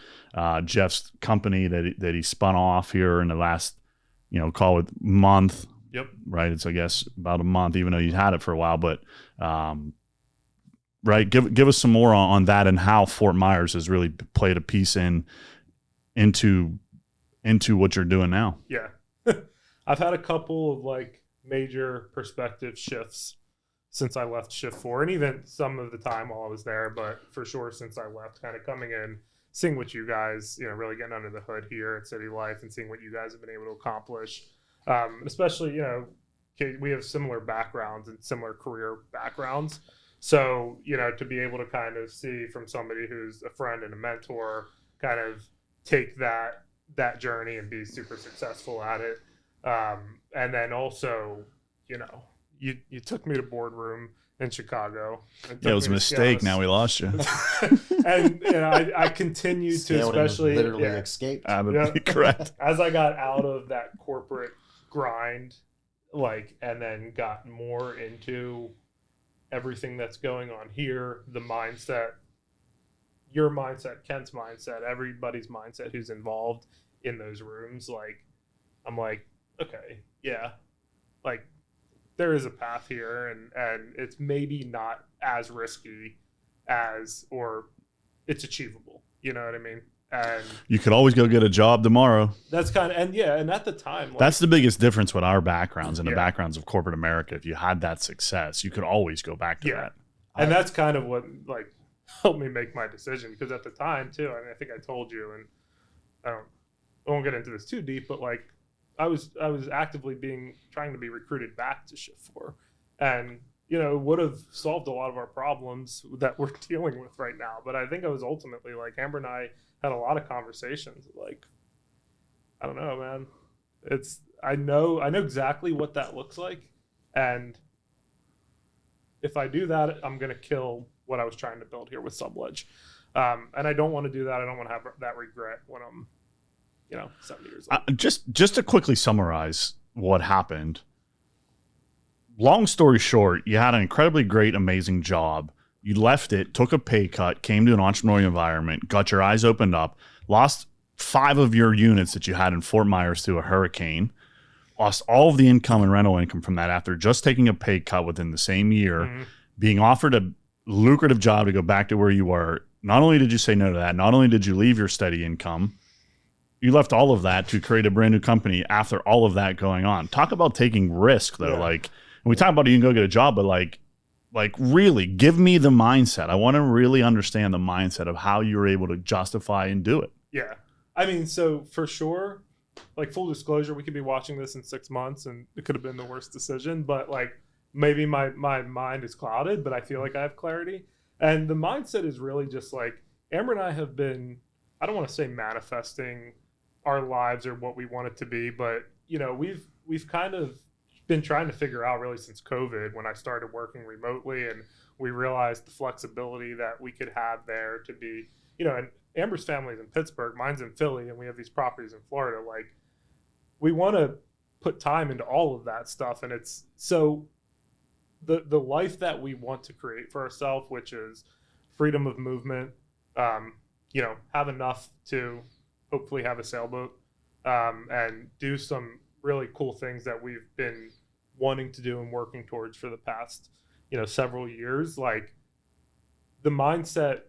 Jeff's company that he spun off here in the last. Call it month. Yep. Right. It's, I guess, about a month, even though you had it for a while. But, right. Give us some more on that and how Fort Myers has really played a piece into what you're doing now. Yeah. I've had a couple of like major perspective shifts since I left Shift 4, and even some of the time while I was there, but for sure since I left, kind of coming in, seeing what you guys, really getting under the hood here at CityLife and seeing what you guys have been able to accomplish. Especially, we have similar backgrounds and similar career backgrounds. So, to be able to kind of see from somebody who's a friend and a mentor, kind of take that journey and be super successful at it. And then also, you took me to Boardroom in Chicago. It was a mistake. Now we lost you. And I continue to, especially literally escape. Correct. As I got out of that corporate grind, and then got more into everything that's going on here, the mindset, your mindset, Kent's mindset, everybody's mindset who's involved in those rooms. I'm like, okay, yeah, there is a path here, and it's maybe not as risky or it's achievable. You know what I mean? And you could always go get a job tomorrow. That's kind of, and at the time, that's the biggest difference with our backgrounds and the backgrounds of corporate America. If you had that success, you could always go back to that. And that's kind of what helped me make my decision, because at the time too, I think I told you, and I won't get into this too deep, but I was actively trying to be recruited back to Shift 4, and would have solved a lot of our problems that we're dealing with right now. But I think I was ultimately Amber and I had a lot of conversations. I don't know, man. I know exactly what that looks like, and if I do that, I'm gonna kill what I was trying to build here with SubLedge. And I don't want to do that. I don't want to have that regret when I'm 70 years old. Just to quickly summarize what happened. Long story short, you had an incredibly great, amazing job. You left it, took a pay cut, came to an entrepreneurial environment, got your eyes opened up, lost 5 of your units that you had in Fort Myers through a hurricane, lost all of the income and rental income from that after just taking a pay cut within the same year, being offered a lucrative job to go back to where you were. Not only did you say no to that, not only did you leave your steady income, you left all of that to create a brand new company after all of that going on. Talk about taking risk, though. Yeah. And we talk about you can go get a job, but really give me the mindset. I want to really understand the mindset of how you were able to justify and do it. Yeah. I mean, so for sure, full disclosure, we could be watching this in 6 months and it could have been the worst decision, but maybe my mind is clouded, but I feel like I have clarity. And the mindset is really just like Amber and I have been, I don't want to say manifesting our lives or what we want it to be, but we've kind of been trying to figure out really since COVID, when I started working remotely and we realized the flexibility that we could have there to be, and Amber's family is in Pittsburgh, mine's in Philly, and we have these properties in Florida. Like, we want to put time into all of that stuff. And it's so the life that we want to create for ourselves, which is freedom of movement, have enough to hopefully have a sailboat, and do some really cool things that we've been wanting to do and working towards for the past, several years. Like, the mindset,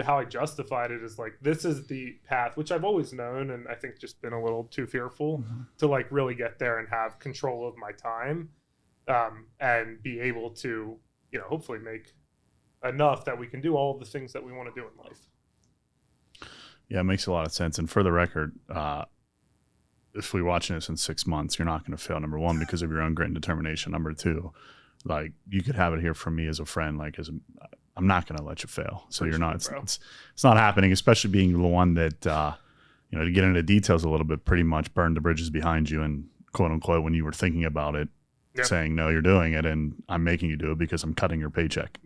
how I justified it is like, this is the path, which I've always known, and I think just been a little too fearful to like really get there and have control of my time, and be able to, hopefully make enough that we can do all of the things that we want to do in life. Yeah, it makes a lot of sense. And for the record, if we're watching this in 6 months, you're not going to fail, number one, because of your own grit and determination. Number two, like, you could have it here from me as a friend, like, I'm not going to let you fail. So you're not, it's not happening, especially being the one that, to get into details a little bit, pretty much burned the bridges behind you and quote unquote, when you were thinking about it, saying, no, you're doing it and I'm making you do it because I'm cutting your paycheck.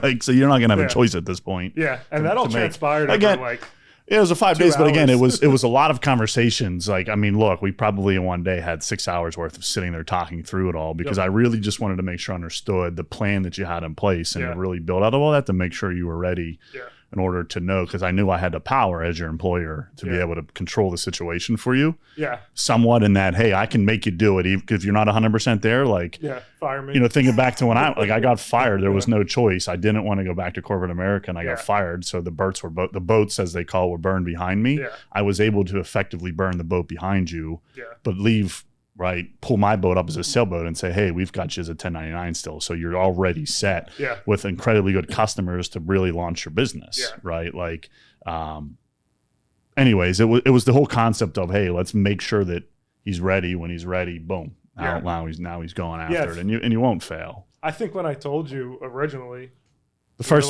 Like, so you're not going to have a choice at this point. Yeah. And that all transpired again, over it was a 5 days, but again, it was a lot of conversations. Like, I mean, look, we probably in one day had 6 hours worth of sitting there talking through it all, because I really just wanted to make sure I understood the plan that you had in place, and to really build out of all that to make sure you were ready in order to know, because I knew I had the power as your employer to be able to control the situation for you. Somewhat in that, hey, I can make you do it, even if you're not 100% there. Like, fire me. Thinking back to when I got fired, there was no choice. I didn't want to go back to corporate America, and I got fired. So the boats, as they call, were burned behind me. I was able to effectively burn the boat behind you, but leave. Pull my boat up as a sailboat and say, hey, we've got you as a 1099 still. So you're already set with incredibly good customers to really launch your business. Like, anyways, it was the whole concept of, hey, let's make sure that he's ready. When he's ready, boom. Now he's going after it, and you won't fail. I think when I told you originally,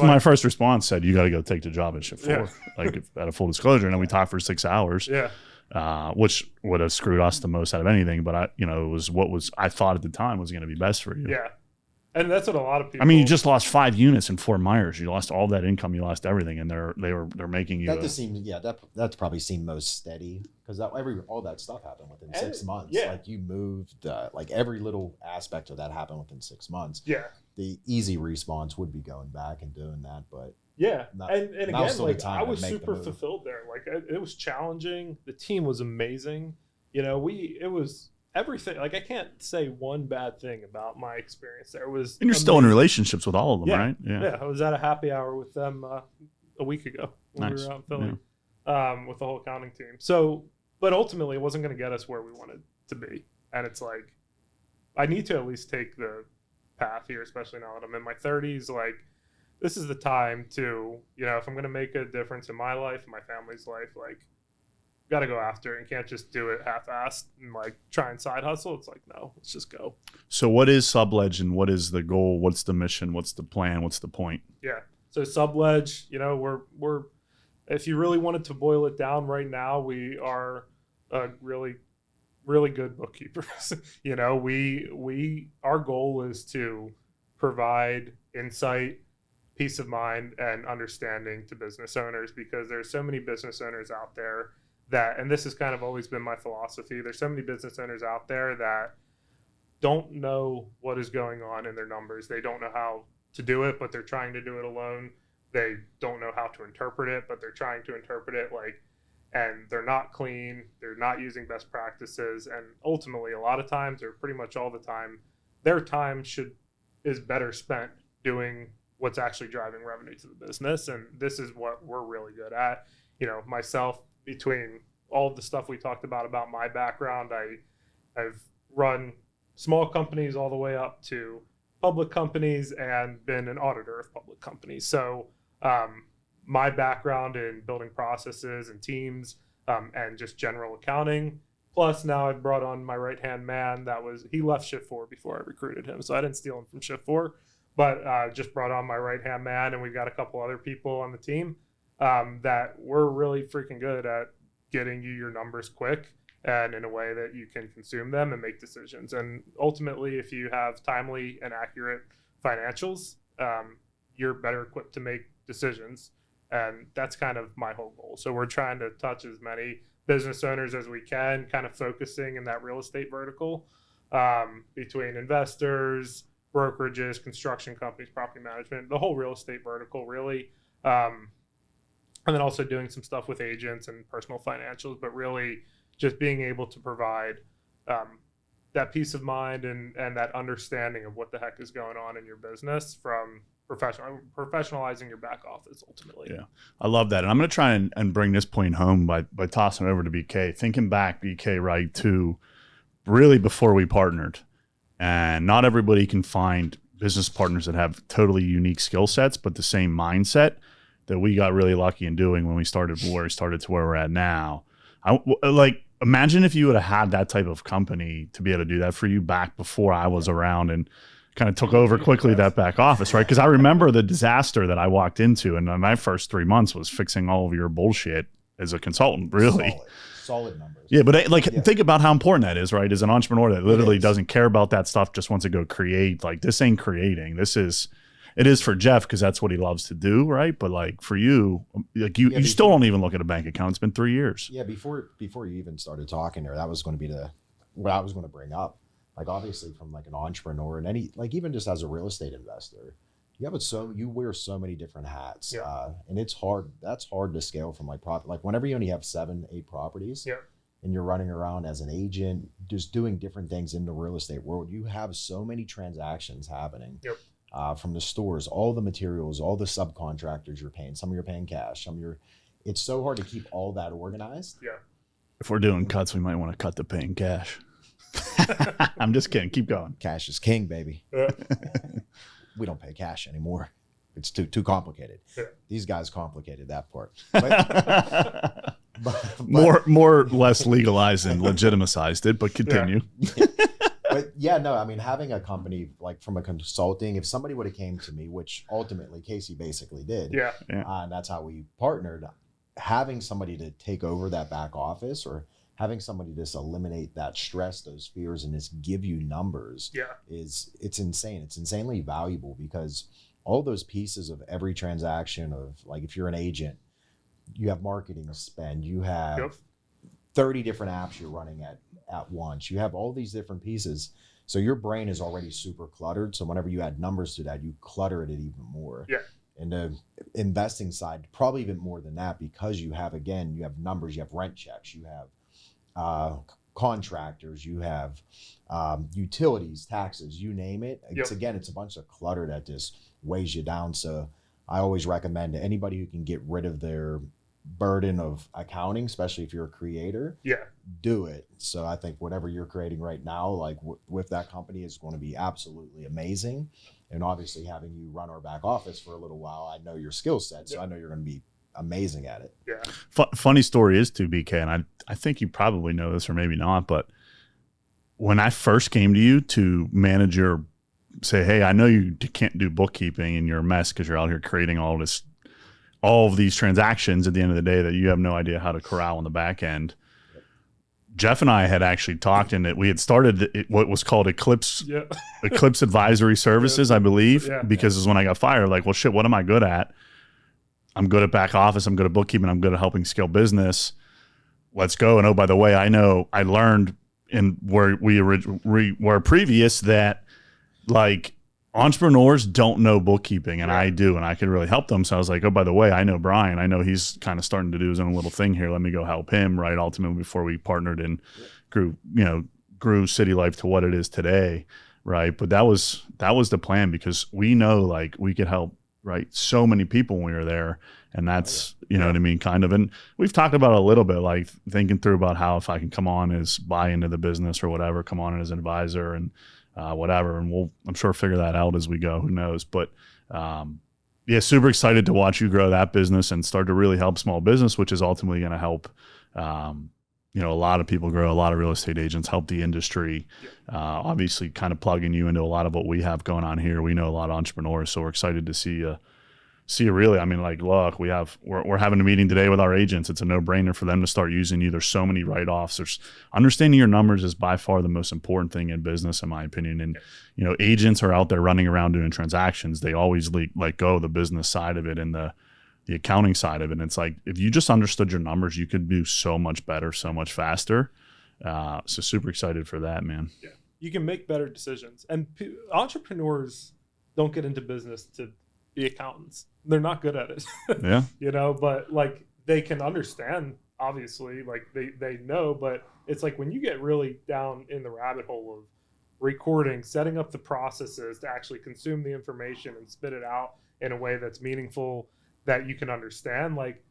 my first response said, you got to go take the job at Shift 4, like, at a full disclosure. And then we talked for 6 hours. Which would have screwed us the most out of anything, but it was what I thought at the time was going to be best for you. And that's what a lot of people. I mean, you just lost 5 units in Fort Myers. You lost all that income. You lost everything, and they're making you. That just seemed that's probably seemed most steady, because all that stuff happened within 6 months. Like, you moved, like, every little aspect of that happened within 6 months. The easy response would be going back and doing that, but. And again, like, I was super fulfilled there. Like, it was challenging. The team was amazing. It was everything. Like, I can't say one bad thing about my experience there. It was, and you're still in relationships with all of them, right? I was at a happy hour with them a week ago when we were out in Philly, with the whole accounting team. So, but ultimately, it wasn't going to get us where we wanted to be. And it's like, I need to at least take the path here, especially now that I'm in my 30s. Like, this is the time to, if I'm going to make a difference in my life and my family's life, like, got to go after it, and can't just do it half-assed and like try and side hustle. It's like, no, let's just go. So what is SubLedge, and what is the goal? What's the mission? What's the plan? What's the point? So SubLedge, we're if you really wanted to boil it down right now, we are really, really good bookkeepers. Our goal is to provide insight, peace of mind, and understanding to business owners, because there's so many business owners out there that, and this has kind of always been my philosophy, there's so many business owners out there that don't know what is going on in their numbers. They don't know how to do it, but they're trying to do it alone. They don't know how to interpret it, but they're trying to interpret it, like, and they're not clean. They're not using best practices. And ultimately, a lot of times, or pretty much all the time, their time is better spent doing what's actually driving revenue to the business. And this is what we're really good at. Myself, between all of the stuff we talked about my background, I've run small companies all the way up to public companies and been an auditor of public companies. So my background in building processes and teams, and just general accounting Plus, now I've brought on my right-hand man. He left shift 4 before I recruited him, so I didn't steal him from shift 4. But just brought on my right-hand man, and we've got a couple other people on the team that we're really freaking good at getting you your numbers quick and in a way that you can consume them and make decisions. And ultimately, if you have timely and accurate financials, you're better equipped to make decisions. And that's kind of my whole goal. So we're trying to touch as many business owners as we can, kind of focusing in that real estate vertical between investors, brokerages, construction companies, property management, the whole real estate vertical really. And then also doing some stuff with agents and personal financials, but really just being able to provide that peace of mind and that understanding of what the heck is going on in your business from professionalizing your back office ultimately. Yeah, I love that. And I'm going to try and bring this point home by tossing it over to BK. Thinking back, BK, right, to really before we partnered. And not everybody can find business partners that have totally unique skill sets, but the same mindset that we got really lucky in doing when we started where we started to where we're at now. Imagine if you would have had that type of company to be able to do that for you back before I was around and kind of took over quickly that back office, right? Because I remember the disaster that I walked into, and my first 3 months was fixing all of your bullshit as a consultant, really. Solid numbers. Yeah, but think about how important that is, right? As an entrepreneur that literally doesn't care about that stuff, just wants to go create. Like, this ain't creating. It is for Jeff because that's what he loves to do, right? But like for you, like you still don't even look at a bank account. It's been 3 years. Yeah, before you even started talking there, that was going to be what I was going to bring up. Like, obviously, from like an entrepreneur and even just as a real estate investor, you wear so many different hats, and it's hard. That's hard to scale from like whenever you only have 7-8 properties, and you're running around as an agent, just doing different things in the real estate world. You have so many transactions happening. From the stores, all the materials, all the subcontractors you're paying. Some you're paying cash. It's so hard to keep all that organized. Yeah. If we're doing cuts, we might want to cut the paying cash. I'm just kidding. Keep going. Cash is king, baby. We don't pay cash anymore. It's too complicated. Yeah. These guys complicated that part. But more less legalized and legitimized it, but continue. Yeah. But yeah, no, I mean, having a company like from a consulting, if somebody would have came to me, which ultimately Casey basically did, and that's how we partnered, having somebody to take over that back office or having somebody just eliminate that stress, those fears, and just give you numbers it's insane. It's insanely valuable because all those pieces of every transaction of like, if you're an agent, you have marketing spend, you have 30 different apps you're running at once. You have all these different pieces. So your brain is already super cluttered. So whenever you add numbers to that, you clutter it even more. Yeah. And the investing side, probably even more than that, because you have numbers, you have rent checks, you have contractors, you have utilities, taxes, you name it. It's a bunch of clutter that just weighs you down. So I always recommend to anybody who can get rid of their burden of accounting, especially if you're a creator, do it. So I think whatever you're creating right now, like with that company, is going to be absolutely amazing. And obviously having you run our back office for a little while, I know your skill set, so I know you're going to be amazing at it. Yeah. Funny story is too, BK, and I think you probably know this or maybe not, but when I first came to you to manage say, hey, I know you can't do bookkeeping and you're a mess because you're out here creating all of these transactions at the end of the day that you have no idea how to corral on the back end. Jeff and I had actually talked in that we had started what was called Eclipse Advisory Services, I believe, because is when I got fired. Like, well, shit, what am I good at? I'm good at back office. I'm good at bookkeeping. I'm good at helping scale business. Let's go. And oh, by the way, I learned in where we were previous that like entrepreneurs don't know bookkeeping, and I do, and I could really help them. So I was like, oh, by the way, I know Brian. I know he's kind of starting to do his own little thing here. Let me go help him, right? Ultimately, before we partnered and grew CityLife to what it is today, right? But that was the plan because we know like we could help, right, so many people when we were there, and that's you know what I mean, kind of. And we've talked about it a little bit, like thinking through about how if I can come on as buy into the business or whatever, come on as an advisor and whatever, and we'll, I'm sure, figure that out as we go. Who knows? But super excited to watch you grow that business and start to really help small business, which is ultimately going to help, you know, a lot of people grow, a lot of real estate agents help the industry. Obviously kind of plugging you into a lot of what we have going on here. We know a lot of entrepreneurs, so we're excited to see you really. I mean, like, look, we're having a meeting today with our agents. It's a no-brainer for them to start using you. There's so many write-offs. There's understanding your numbers is by far the most important thing in business, in my opinion. And, you know, agents are out there running around doing transactions. They always let go of the business side of it and the accounting side of it. And it's like, if you just understood your numbers, you could do so much better, so much faster. So super excited for that, man. Yeah. You can make better decisions. And entrepreneurs don't get into business to be accountants. They're not good at it. Yeah. You know, but like they can understand, obviously, like they know, but it's like when you get really down in the rabbit hole of recording, setting up the processes to actually consume the information and spit it out in a way that's meaningful, that you can understand, like,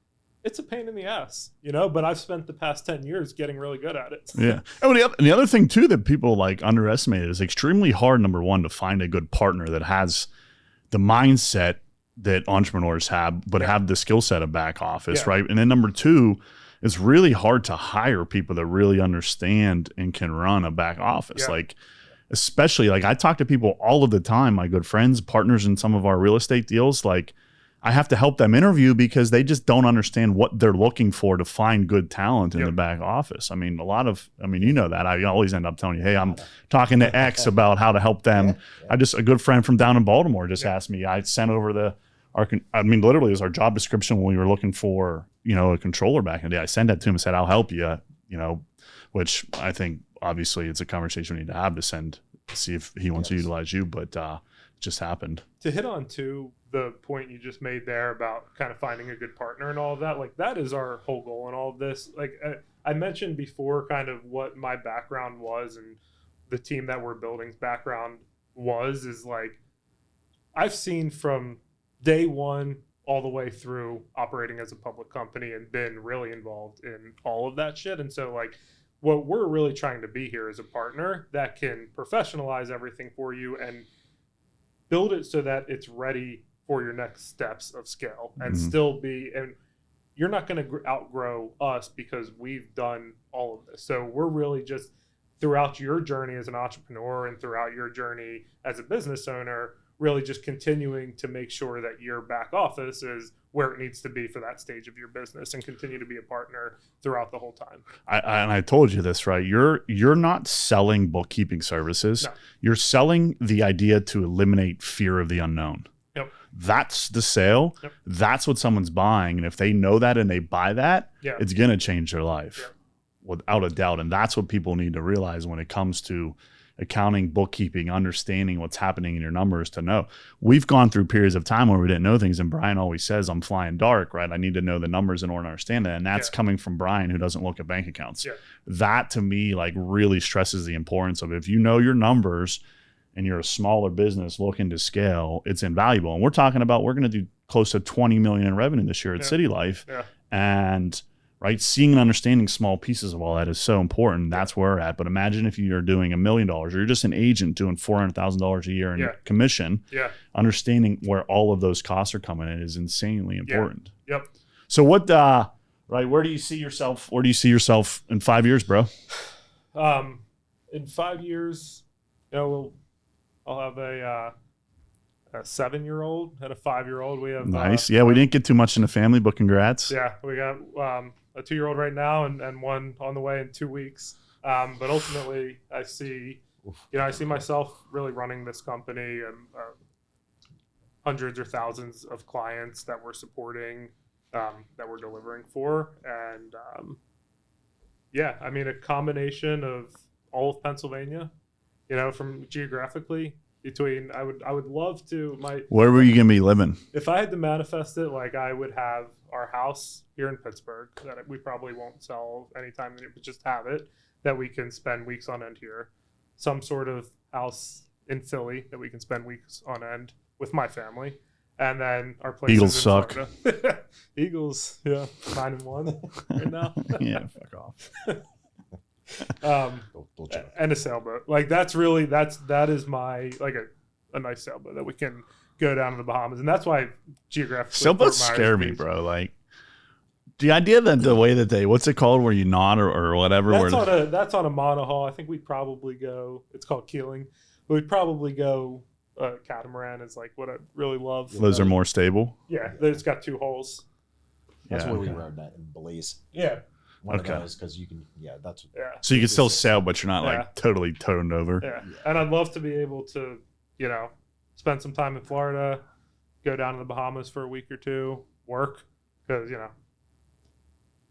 it's a pain in the ass, you know, but I've spent the past 10 years getting really good at it. Yeah. And the other thing too that people like underestimate is extremely hard, number one, to find a good partner that has the mindset that entrepreneurs have, but have the skill set of back office, right? And then number two, it's really hard to hire people that really understand and can run a back office. Like, especially, like, I talk to people all of the time, my good friends, partners in some of our real estate deals, like, I have to help them interview because they just don't understand what they're looking for to find good talent in the back office. I mean, you know that. I always end up telling you, hey, I'm talking to X about how to help them. A good friend from down in Baltimore just asked me, I sent over literally it was our job description when we were looking for, you know, a controller back in the day. I sent that to him and said, I'll help you, you know, which I think obviously it's a conversation we need to have to see if he wants to utilize you, but it just happened. To hit on to the point you just made there about kind of finding a good partner and all of that, like, that is our whole goal in all of this. Like, I mentioned before kind of what my background was and the team that we're building's background is like, I've seen from day one all the way through operating as a public company and been really involved in all of that shit. And so, like, what we're really trying to be here is a partner that can professionalize everything for you and build it so that it's ready for your next steps of scale and still be, and you're not going to outgrow us because we've done all of this. So we're really just, throughout your journey as an entrepreneur and throughout your journey as a business owner, really just continuing to make sure that your back office is where it needs to be for that stage of your business and continue to be a partner throughout the whole time. And I told you this, right? You're not selling bookkeeping services. No. You're selling the idea to eliminate fear of the unknown. Yep. That's the sale. Yep. That's what someone's buying. And if they know that and they buy that, it's going to change their life without a doubt. And that's what people need to realize when it comes to accounting, bookkeeping, understanding what's happening in your numbers to know. We've gone through periods of time where we didn't know things, and Brian always says, I'm flying dark, right? I need to know the numbers in order to understand that. And that's coming from Brian, who doesn't look at bank accounts. That to me, like, really stresses the importance of, if you know your numbers and you're a smaller business looking to scale, it's invaluable. And we're talking about, we're going to do close to 20 million in revenue this year at CityLife. And right, seeing and understanding small pieces of all that is so important. That's where we're at. But imagine if you're doing $1 million, or you're just an agent doing $400,000 a year in commission. Understanding where all of those costs are coming in is insanely important. So what, right, where do you see yourself? Where do you see yourself in 5 years, bro? In 5 years, you know, I'll have a 7-year-old and a 5-year-old. We have nice. We didn't get too much in the family, but congrats. We got a 2-year-old right now and one on the way in 2 weeks. But ultimately, I see myself really running this company and hundreds or thousands of clients that we're supporting, that we're delivering for. And I mean, a combination of all of Pennsylvania, you know, from geographically between, I would love to, where were you going to be living? If I had to manifest it, like, I would have our house here in Pittsburgh that we probably won't sell anytime, but just have it that we can spend weeks on end here. Some sort of house in Philly that we can spend weeks on end with my family. And then our places Eagles in suck. Florida. Eagles, 9-1 right now. Fuck off. And a sailboat. Like, that is my, like, a nice sailboat that we can go down to the Bahamas. And that's why geographically sailboats scare me, bro. Like, the idea that the way that they, what's it called, where you nod or whatever. That's on a monohull. I think we'd probably go. It's called keeling. But we'd probably go. Catamaran is like what I really love. Those are more stable. Yeah, it's got 2 holes. That's where we rode that in Belize. Yeah. One of those because you can. Yeah, that's. Yeah. So you can still sail, but you're not like totally toned over. Yeah, and I'd love to be able to, spend some time in Florida, go down to the Bahamas for a week or 2, work because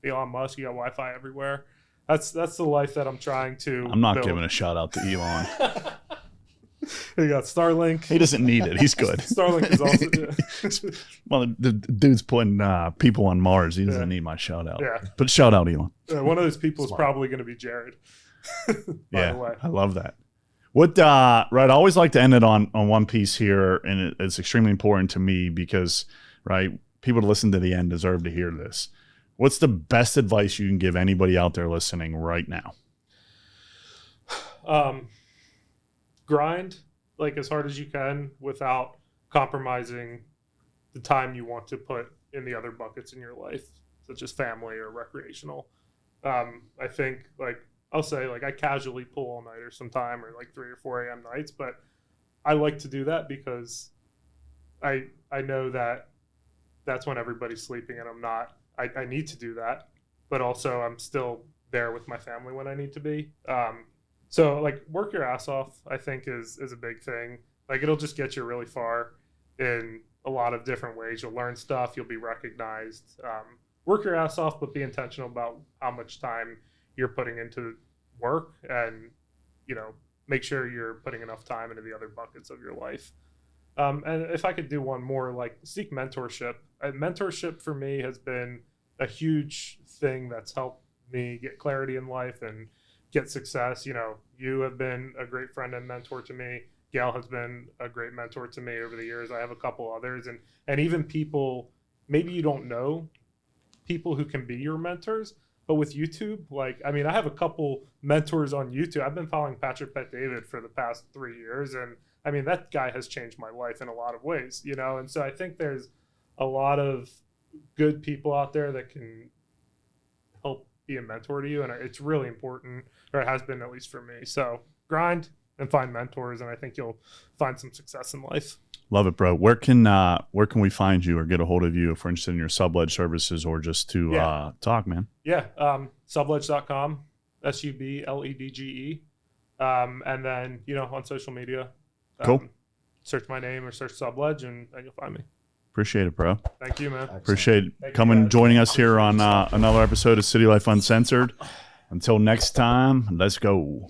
Elon Musk, you got Wi-Fi everywhere. That's the life that I'm trying to. I'm not build. giving a shout out to Elon. You got Starlink. He doesn't need it. He's good. Starlink is also. Well, the dude's putting people on Mars. He doesn't need my shout out. Yeah. But shout out, Elon. One of those people is probably going to be Jared. By the way. I love that. What right? I always like to end it on one piece here, and it's extremely important to me because people to listen to the end deserve to hear this. What's the best advice you can give anybody out there listening right now? Grind like as hard as you can without compromising the time you want to put in the other buckets in your life, such as family or recreational. I think I'll say I casually pull all nighter sometime or 3 or 4 a.m. nights, but I like to do that because I know that that's when everybody's sleeping and I'm not. I need to do that, but also I'm still there with my family when I need to be. So work your ass off, I think is a big thing. It'll just get you really far in a lot of different ways. You'll learn stuff, you'll be recognized. Work your ass off, but be intentional about how much time you're putting into work and, make sure you're putting enough time into the other buckets of your life. And if I could do one more, seek mentorship. Mentorship for me has been a huge thing that's helped me get clarity in life and get success. You have been a great friend and mentor to me. Gail has been a great mentor to me over the years. I have a couple others and even people maybe you don't know, people who can be your mentors. But with YouTube, I have a couple mentors on YouTube. I've been following Patrick Bet David for the past 3 years. And that guy has changed my life in a lot of ways, And so I think there's a lot of good people out there that can help be a mentor to you. And it's really important, or it has been at least for me. So grind and find mentors. And I think you'll find some success in life. Love it, bro. Where can we find you or get a hold of you if we're interested in your SubLedge services or just to talk, man? Yeah. SubLedge.com, SubLedge. And then, on social media, cool. Search my name or search SubLedge and you'll find me. Appreciate it, bro. Thank you, man. Appreciate joining us here on another episode of City Life Uncensored. Until next time, let's go.